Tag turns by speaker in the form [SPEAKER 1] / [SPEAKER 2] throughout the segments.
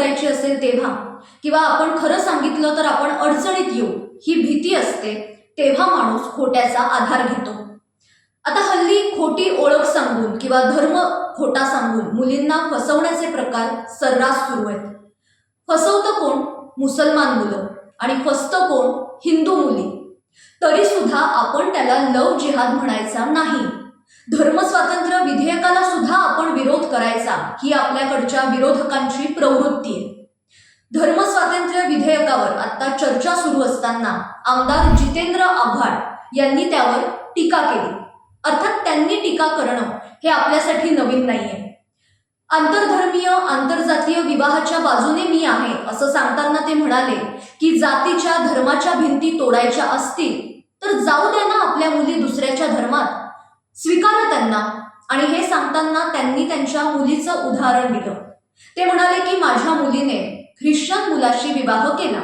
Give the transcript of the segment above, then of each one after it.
[SPEAKER 1] करायची असेल तेव्हा, किंवा आपण खरं सांगितलं तर आपण अडचणीत येऊ ही भीती असते, तेव्हा माणूस खोट्याचा आधार घेतो. आता हल्ली खोटी ओळख सांगून किंवा धर्म खोटा सांगून मुलींना फसवण्याचे प्रकार सर्रास सुरू आहेत. फसवतं कोण? मुसलमान मुलं, आणि फसतं कोण? हिंदू मुली. तरी सुद्धा आपण त्याला लव जिहाद म्हणायचा नाही. धर्मस्वातंत्र्य विधेयकाला सुद्धा आपण विरोध करायचा ही आपल्याकडच्या विरोधकांची प्रवृत्ती आहे. धर्मस्वातंत्र्य विधेयकावर आता चर्चा सुरू असताना आमदार जितेंद्र आव्हाड यांनी त्यावर टीका केली. अर्थात त्यांनी टीका करणं हे आपल्यासाठी नवीन नाहीये. आंतरधर्मीय आंतरजातीय विवाहाच्या बाजूने मी आहे असं सांगताना ते म्हणाले की जातीच्या धर्माच्या भिंती तोडायच्या असतील तर जाऊ द्या ना आपल्या मुली दुसऱ्याच्या धर्मात, स्वीकारा त्यांना. आणि हे सांगताना त्यांनी त्यांच्या मुलीचं उदाहरण दिलं. ते म्हणाले की माझ्या मुलीने ख्रिश्चन मुलाशी विवाह केला,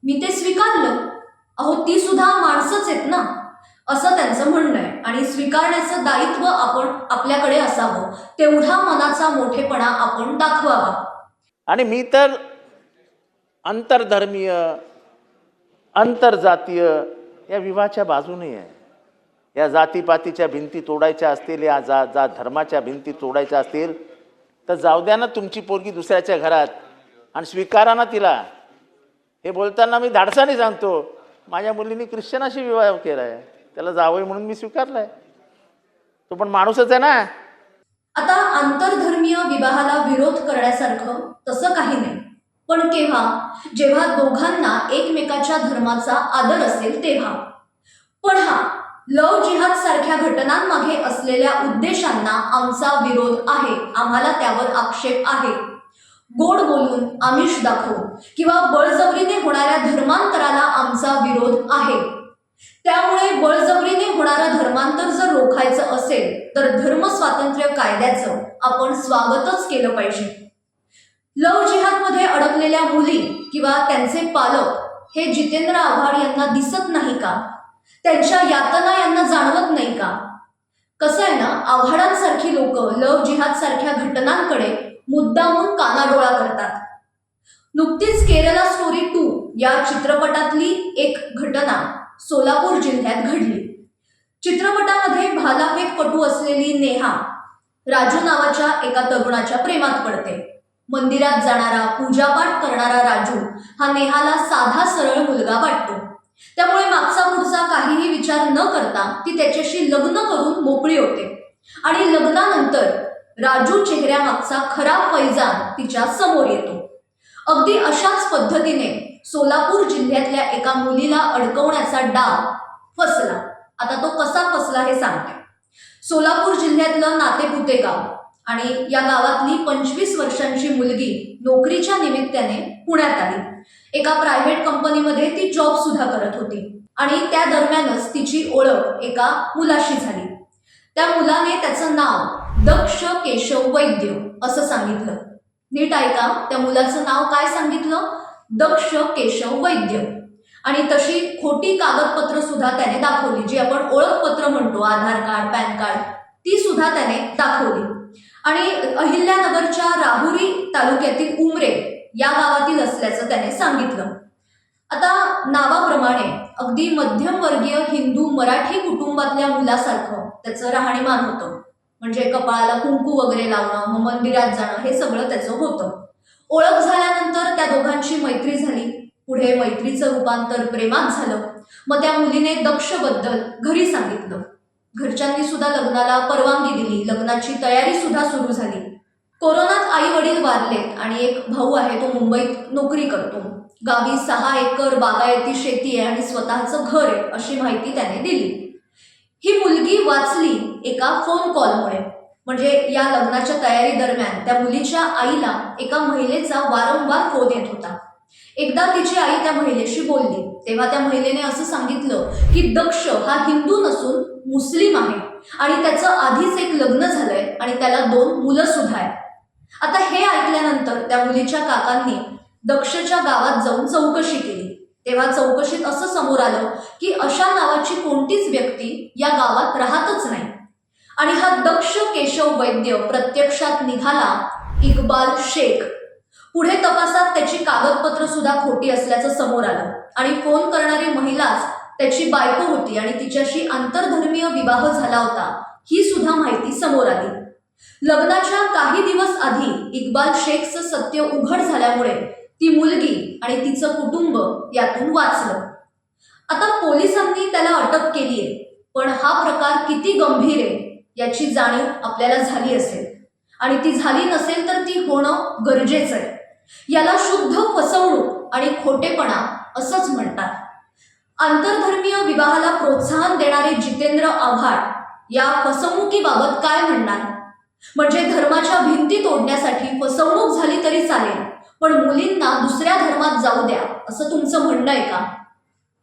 [SPEAKER 1] मी ते स्वीकारलं. अहो, ती सुद्धा माणसंच आहेत ना, असं त्यांचं म्हणणं आहे. आणि स्वीकारण्याचं दायित्व आपण आपल्याकडे असावं, तेवढा मनाचा मोठेपणा आपण दाखवावा.
[SPEAKER 2] आणि मी तर आंतरधर्मीय आंतरजातीय या विवाहाच्या बाजूने आहे. या जातीपातीच्या भिंती तोडायच्या असतील, या धर्माच्या भिंती तोडायच्या असतील तर जाऊ द्या ना तुमची पोरगी दुसऱ्याच्या घरात आणि स्वीकारा ना तिला. हे बोलताना मी धाडसाने सांगतो, माझ्या मुलीने ख्रिश्चनाशी विवाह केला आहे, त्याला जावई म्हणून मी स्वीकारलाय. तो पण माणूसच आहे ना.
[SPEAKER 1] आता आंतरधर्मीय विवाहाला विरोध करण्यासारखं तसं काही नाही, पण केव्हा? जेव्हा दोघांना एकमेकाच्या धर्माचा आदर असेल तेव्हा. पण हा लव जिहाद सारख्या घटनांमागे असलेल्या उद्देशांना आमचा विरोध आहे, आम्हाला त्यावर आक्षेप आहे. गोड बोलून, आमिष दाखवून किंवा बळजबरीने होणाऱ्या धर्मांतराला आमचा विरोध आहे. त्यामुळे बळजबरीने होणारं धर्मांतर जर रोखायचं असेल तर धर्मस्वातंत्र्य कायद्याचं आपण स्वागतच केलं पाहिजे. लव जिहादमध्ये अडकलेल्या मुली किंवा त्यांचे पालक हे जितेंद्र आव्हाड यांना दिसत नाही का? त्यांच्या यातना यांना जाणवत नाही का? कसं आहे ना, आव्हाडांसारखी लोक लव जिहाद सारख्या घटनांकडे मुद्दामून कानाडोळा करतात. नुकतीच केरला स्टोरी 2 या चित्रपटातली एक घटना सोलापूर जिल्ह्यात घडली. चित्रपटामध्ये भालाफेकपटू असलेली नेहा राजू नावाच्या एका तरुणाच्या प्रेमात पडते. मंदिरात जाणारा, पूजापाठ करणारा राजू हा नेहाला साधा सरळ मुलगा वाटतो. त्यामुळे मागचा पुढचा काहीही विचार न करता ती त्याच्याशी लग्न करून मोकळी होते. आणि लग्नानंतर राजू चेहऱ्यामागचा खरा फैजान तिच्या समोर येतो. अगदी अशाच पद्धतीने सोलापूर जिल्ह्यातल्या एका मुलीला अडकवण्याचा डाव फसला. आता तो कसा फसला हे सांगते. सोलापूर जिल्ह्यातलं नातेपुते गाव, आणि या गावातली 25 वर्षांची मुलगी नोकरीच्या निमित्ताने पुण्यात आली. एका प्रायव्हेट कंपनीमध्ये ती जॉब सुद्धा करत होती. आणि त्या दरम्यानच तिची ओळख एका मुलाशी झाली. त्या मुलाने त्याचं नाव दक्ष केशव वैद्य असं सांगितलं. नीट ऐका, त्या मुलाचं नाव काय सांगितलं? दक्ष केशव वैद्य. आणि तशी खोटी कागदपत्र सुद्धा त्याने दाखवली, जी आपण ओळखपत्र म्हणतो, आधार कार्ड, पॅन कार्ड, ती सुद्धा त्याने दाखवली. आणि अहिल्यानगरच्या राहुरी तालुक्यातील उमरे या गावातील असल्याचं त्याने सांगितलं. आता नावाप्रमाणे अगदी मध्यमवर्गीय हिंदू मराठी कुटुंबातल्या मुलासारखं त्याचं राहणीमान होतं. म्हणजे कपाळाला कुंकू वगैरे लावणं, मग मंदिरात जाणं, हे सगळं त्याचं होतं. ओळख झाल्यानंतर त्या दोघांची मैत्री झाली. पुढे मैत्रीचं रूपांतर प्रेमात झालं. मग त्या मुलीने दक्षबद्दल घरी सांगितलं. घरच्यांनी सुद्धा लग्नाला परवानगी दिली. लग्नाची तयारी सुद्धा सुरू झाली. कोरोनात आई वडील वारलेत आणि एक भाऊ आहे, तो मुंबईत नोकरी करतो. गावी 6 एकर बागायती शेती आहे आणि स्वतःचं घर आहे, अशी माहिती त्याने दिली. ही मुलगी वाचली एका फोन कॉलमुळे. म्हणजे या लग्नाच्या तयारी दरम्यान त्या मुलीच्या आईला एका महिलेचा वारंवार फोन येत होता. एकदा तिची आई त्या महिलेशी बोलली, तेव्हा त्या महिलेने असं सांगितलं की दक्ष हा हिंदू नसून मुस्लिम आहे आणि त्याचं आधीच एक लग्न झालंय आणि त्याला 2 मुलं सुद्धा आहेत. आता हे ऐकल्यानंतर त्या मुलीच्या काकांनी दक्षच्या गावात जाऊन चौकशी केली. तेव्हा चौकशीत असं समोर आलं की अशा नावाची कोणतीच व्यक्ती या गावात राहतच नाही. आणि हा दक्ष केशव वैद्य प्रत्यक्षात निघाला इक्बाल शेख. पुढे तपासात त्याची कागदपत्र सुद्धा खोटी असल्याचं समोर आलं आणि फोन करणारी महिलाच त्याची बायको होती आणि तिच्याशी आंतरधर्मीय विवाह झाला होता ही सुद्धा माहिती समोर आली. लग्नाच्या काही दिवस आधी इक्बाल शेखचं सत्य उघड झाल्यामुळे ती मुलगी आणि तिचं कुटुंब यातून वाचलं. आता पोलिसांनी त्याला अटक केलीये, पण हा प्रकार किती गंभीर आहे याची जाणीव आपल्याला झाली असेल आणि ती झाली नसेल तर ती होणं गरजेचं आहे. याला शुद्ध फसवणूक आणि खोटेपणा असंच म्हणतात. आंतरधर्मीय विवाहाला प्रोत्साहन देणारे जितेंद्र आव्हाड या फसवणुकीबाबत काय म्हणणार? म्हणजे धर्माच्या भिंती तोडण्यासाठी फसवणूक झाली तरी चालेल, पण मुलींना दुसऱ्या धर्मात जाऊ द्या असं तुमचं म्हणणं आहे का?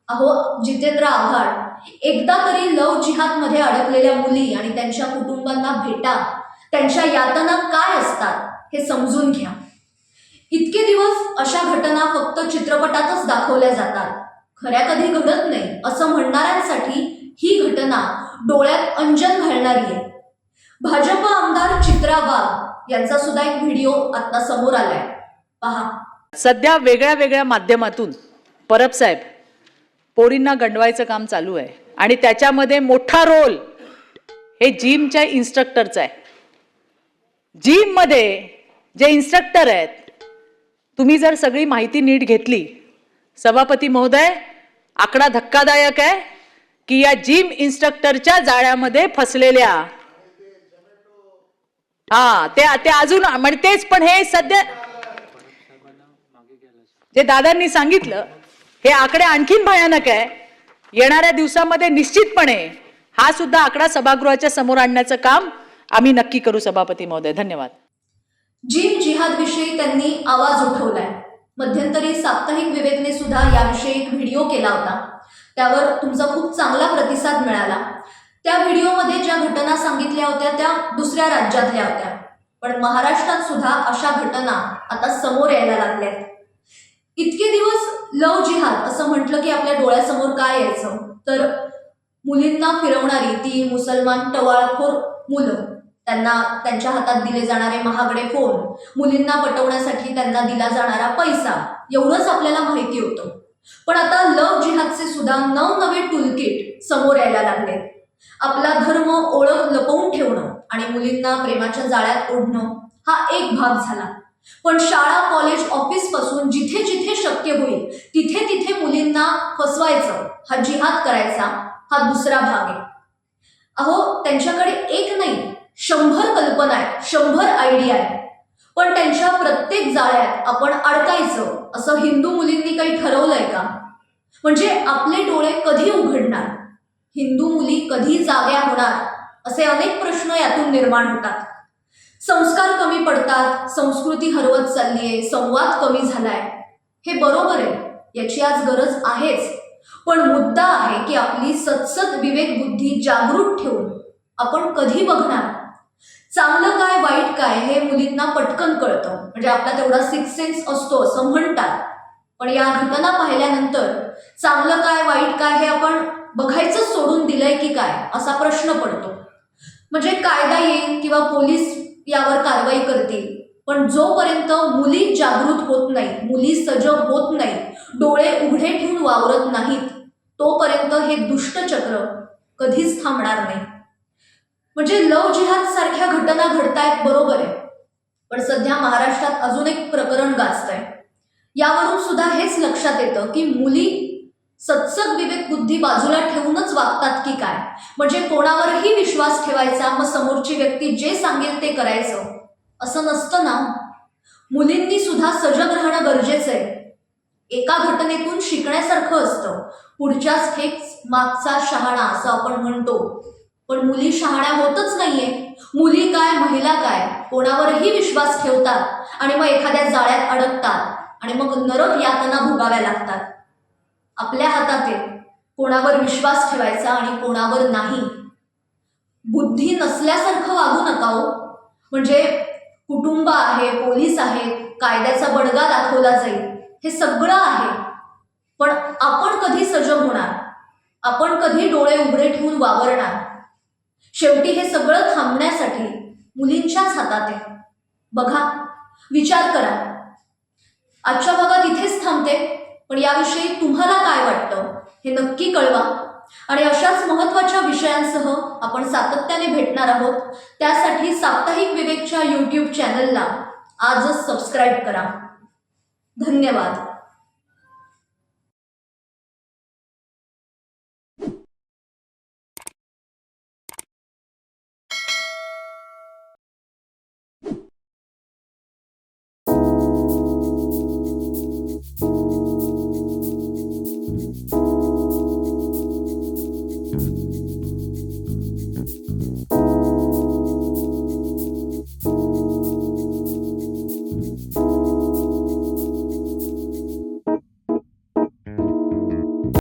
[SPEAKER 1] अहो जितेंद्र आव्हाड, एकदा तरी लव जिहादमध्ये अडकलेल्या मुली आणि त्यांच्या कुटुंबांना भेटा, त्यांच्या यातना काय असतात हे समजून घ्या. इतके दिवस अशा घटना फक्त चित्रपटातच दाखवल्या जातात, खऱ्या कधी घडत नाही असं म्हणणाऱ्यांसाठी ही घटना डोळ्यात अंजन घालणारी आहे. भाजप आमदार चित्रा वाघ यांचा सुद्धा एक व्हिडिओ आता समोर आलाय, पहा.
[SPEAKER 3] सध्या वेगळ्या वेगळ्या माध्यमातून परब साहेब पोरींना गंडवायचं काम चालू आहे आणि त्याच्यामध्ये मोठा रोल हे जिमच्या इन्स्ट्रक्टरचा आहे. जिममध्ये जे इन्स्ट्रक्टर आहेत, तुम्ही जर सगळी माहिती नीट घेतली, सभापती महोदय, आकडा धक्कादायक आहे की या जिम इन्स्ट्रक्टरच्या जाळ्यामध्ये फसलेल्या ते अजून म्हणजे तेच. पण हे सध्या जे दादांनी सांगितलं हे आकडे आणखीन भयानक आहे. येणाऱ्या दिवसामध्ये निश्चितपणे हा सुद्धा आकडा सभागृहाच्या समोर आणण्याचं काम आम्ही नक्की करू. सभापती महोदय, धन्यवाद.
[SPEAKER 1] जिम जिहाद विषयी त्यांनी आवाज उठवलाय. मध्यंतरी साप्ताहिक विवेकने सुद्धा याविषयी एक व्हिडिओ केला होता, त्यावर तुमचा खूप चांगला प्रतिसाद मिळाला. त्या व्हिडिओमध्ये ज्या घटना सांगितल्या होत्या त्या दुसऱ्या राज्यातल्या होत्या, पण महाराष्ट्रात सुद्धा अशा घटना आता समोर यायला लागल्यात. इतके दिवस लव जिहाद असं म्हटलं की आपल्या डोळ्यासमोर काय यायचं, तर मुलींना फिरवणारी ती मुसलमान टवाळखोर मुलं, त्यांना त्यांच्या हातात दिले जाणारे महागडे फोन, मुलींना पटवण्यासाठी त्यांना दिला जाणारा पैसा, एवढंच आपल्याला माहिती होतं. पण आता लव जिहादचे सुद्धा नवनवे टूलकिट समोर यायला लागले. आपला धर्म ओळख लपवून ठेवणं आणि मुलींना प्रेमाच्या जाळ्यात ओढणं हा एक भाग झाला, पण शाळा, कॉलेज, ऑफिस पासून जिथे जिथे शक्य होईल तिथे तिथे मुलींना फसवायचं, हा जिहाद करायचा, हा दुसरा भाग आहे. अहो, त्यांच्याकडे एक नाही 100 कल्पना आहेत, 100 आयडिया आहेत, पण त्यांच्या प्रत्येक जाळ्यात आपण अडकायचं असं हिंदू मुलींनी काही ठरवलंय का? म्हणजे आपले डोळे कधी उघडणार, हिंदू मुली कधी जाग्या होणार, असे अनेक प्रश्न यातून निर्माण होतात. संस्कार कमी पडतात, संस्कृती हरवत चाललीये, संवाद कमी झालाय. हे बरोबर आहे, याची आज गरज आहेच, पण मुद्दा आहे की आपली सतसत विवेक बुद्धी जागृत ठेवून आपण कधी बघणार? चांगलं काय वाईट काय हे मुलींना पटकन कळतं, म्हणजे आपला तेवढा सिक्स सेन्स असतो असं म्हणतात. पण या घटना पाहिल्यानंतर चांगलं काय वाईट काय हे आपण बघायचं सोडून दिलंय की काय असा प्रश्न पडतो. म्हणजे कायदा येईल किंवा पोलीस यावर कारवाई करतील, पण जोपर्यंत मुली जागृत होत नाहीत, मुली सजग होत नाहीत, डोळे उघडे ठेवून वावरत नाहीत, तोपर्यंत हे दुष्टचक्र कधीच थांबणार नाही. म्हणजे लव जिहाद सारख्या घटना घडतायत, बरोबर आहे, पण सध्या महाराष्ट्रात अजून एक प्रकरण गाजतंय. यावरून सुद्धा हेच लक्षात येतं की मुली सत्सग विवेक बुद्धी बाजूला ठेवूनच वागतात की काय? म्हणजे कोणावरही विश्वास ठेवायचा, मग समोरची व्यक्ती जे सांगेल ते करायचं असं नसतं ना. मुलींनी सुद्धा सजग राहणं गरजेचं आहे. एका घटनेतून शिकण्यासारखं असतं, पुढच्याच हेच मागचा शहाणा असं आपण म्हणतो, पण मुली शहाण्या होतच नाहीये. मुली काय, महिला काय, कोणावरही विश्वास ठेवतात आणि मग एखाद्या जाळ्यात अडकतात आणि मग नरक यातना भोगाव्या लागतात. आपल्या हातात आहे कोणावर विश्वास ठेवायचा आणि कोणावर नाही. बुद्धी नसल्यासारखं वागू नका हो. म्हणजे कुटुंब आहे, पोलीस आहेत, कायद्याचा बडगा दाखवला जाईल, हे सगळं आहे, पण आपण कधी सजग होणार? आपण कधी डोळे उघडे ठेवून वावरणार? शेवटी हे सगळं थांबण्यासाठी मुलींच्याच हातात आहे. बघा, विचार करा, आजच्या भागात इथेच थांबते, पण याविषयी तुम्हाला काय वाटतं हे नक्की कळवा. आणि अशाच महत्त्वाच्या विषयांसह आपण सातत्याने भेटणार आहोत. त्यासाठी साप्ताहिक विवेकच्या YouTube चॅनलला आजच सबस्क्राईब करा. धन्यवाद.